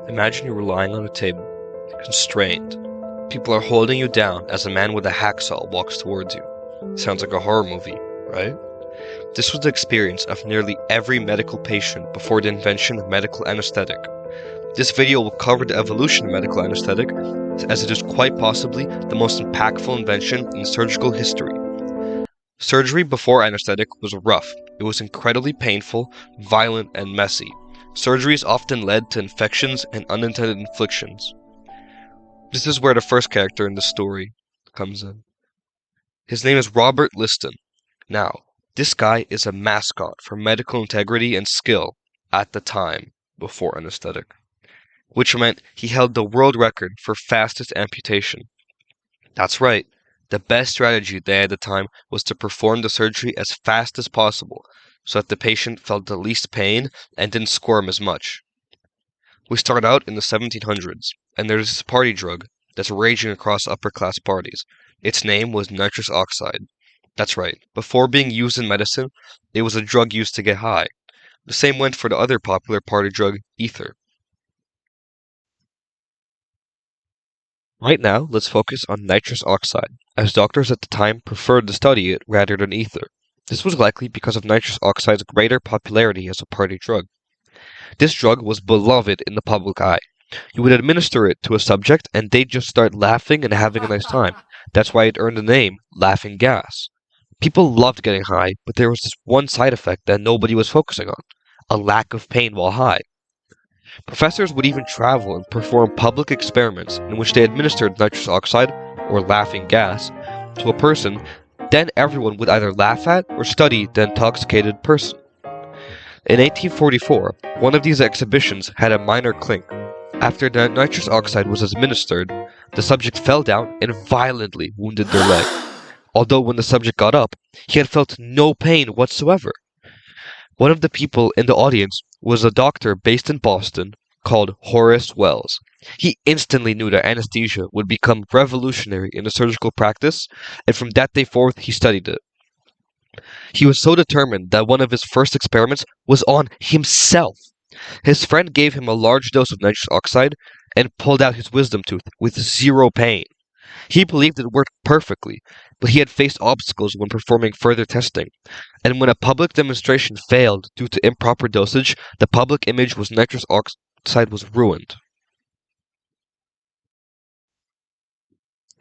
Imagine you're lying on a table, constrained. People are holding you down as a man with a hacksaw walks towards you. Sounds like a horror movie, right? This was the experience of nearly every medical patient before the invention of medical anesthetic. This video will cover the evolution of medical anesthetic, as it is quite possibly the most impactful invention in surgical history. Surgery before anesthetic was rough. It was incredibly painful, violent, and messy. Surgeries often led to infections and unintended inflictions. This is where the first character in the story comes in. His name is Robert Liston. Now, this guy is a mascot for medical integrity and skill at the time before anesthetic, which meant he held the world record for fastest amputation. That's right, the best strategy they had at the time was to perform the surgery as fast as possible, so that the patient felt the least pain and didn't squirm as much. We start out in the 1700s, and there's this party drug that's raging across upper-class parties. Its name was nitrous oxide. That's right, before being used in medicine, it was a drug used to get high. The same went for the other popular party drug, ether. Right now, let's focus on nitrous oxide, as doctors at the time preferred to study it rather than ether. This was likely because of nitrous oxide's greater popularity as a party drug. This drug was beloved in the public eye. You would administer it to a subject and they'd just start laughing and having a nice time. That's why it earned the name laughing gas. People loved getting high, but there was this one side effect that nobody was focusing on: a lack of pain while high. Professors would even travel and perform public experiments in which they administered nitrous oxide, or laughing gas, to a person. Then everyone would either laugh at or study the intoxicated person. In 1844, one of these exhibitions had a minor clink. After the nitrous oxide was administered, the subject fell down and violently wounded their leg. Although when the subject got up, he had felt no pain whatsoever. One of the people in the audience was a doctor based in Boston called Horace Wells. He instantly knew that anesthesia would become revolutionary in the surgical practice, and from that day forth he studied it. He was so determined that one of his first experiments was on himself. His friend gave him a large dose of nitrous oxide and pulled out his wisdom tooth with zero pain. He believed it worked perfectly, but he had faced obstacles when performing further testing, and when a public demonstration failed due to improper dosage, the public image was nitrous oxide was ruined.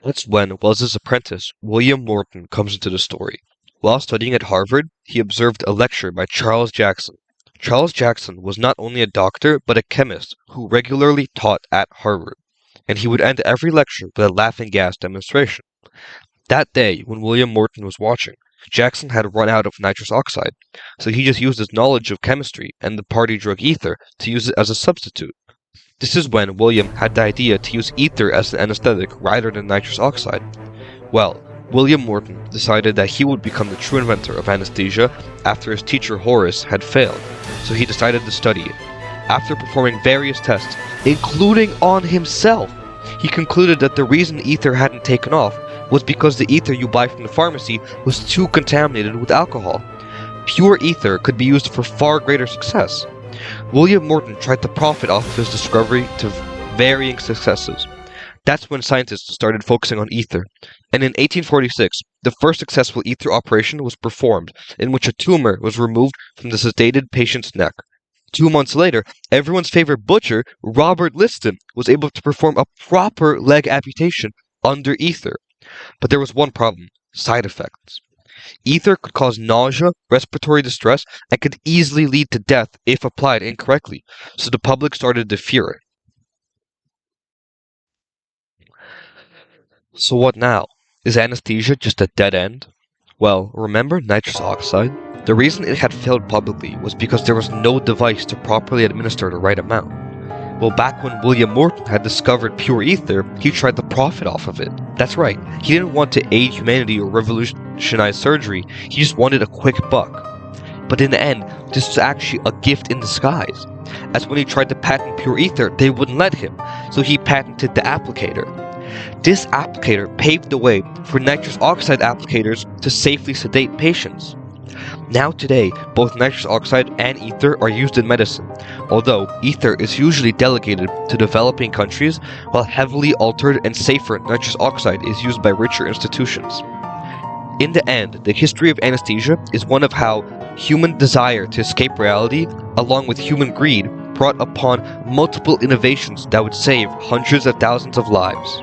That's when Wells's apprentice, William Morton, comes into the story. While studying at Harvard, he observed a lecture by Charles Jackson. Charles Jackson was not only a doctor, but a chemist who regularly taught at Harvard, and he would end every lecture with a laughing gas demonstration. That day, when William Morton was watching, Jackson had run out of nitrous oxide, so he just used his knowledge of chemistry and the party drug ether to use it as a substitute. This is when William had the idea to use ether as an anesthetic rather than nitrous oxide. Well, William Morton decided that he would become the true inventor of anesthesia after his teacher Horace had failed, so he decided to study it. After performing various tests, including on himself, he concluded that the reason ether hadn't taken off was because the ether you buy from the pharmacy was too contaminated with alcohol. Pure ether could be used for far greater success. William Morton tried to profit off of his discovery to varying successes. That's when scientists started focusing on ether, and in 1846, the first successful ether operation was performed, in which a tumor was removed from the sedated patient's neck. 2 months later, everyone's favorite butcher, Robert Liston, was able to perform a proper leg amputation under ether. But there was one problem: side effects. Ether could cause nausea, respiratory distress, and could easily lead to death if applied incorrectly, so the public started to fear it. So what now? Is anesthesia just a dead end? Well, remember nitrous oxide? The reason it had failed publicly was because there was no device to properly administer the right amount. Well, back when William Morton had discovered pure ether, he tried to profit off of it. That's right, he didn't want to aid humanity or revolutionize surgery, he just wanted a quick buck. But in the end, this was actually a gift in disguise, as when he tried to patent pure ether, they wouldn't let him, so he patented the applicator. This applicator paved the way for nitrous oxide applicators to safely sedate patients. Now today, both nitrous oxide and ether are used in medicine, although ether is usually delegated to developing countries, while heavily altered and safer nitrous oxide is used by richer institutions. In the end, the history of anesthesia is one of how human desire to escape reality, along with human greed, brought upon multiple innovations that would save hundreds of thousands of lives.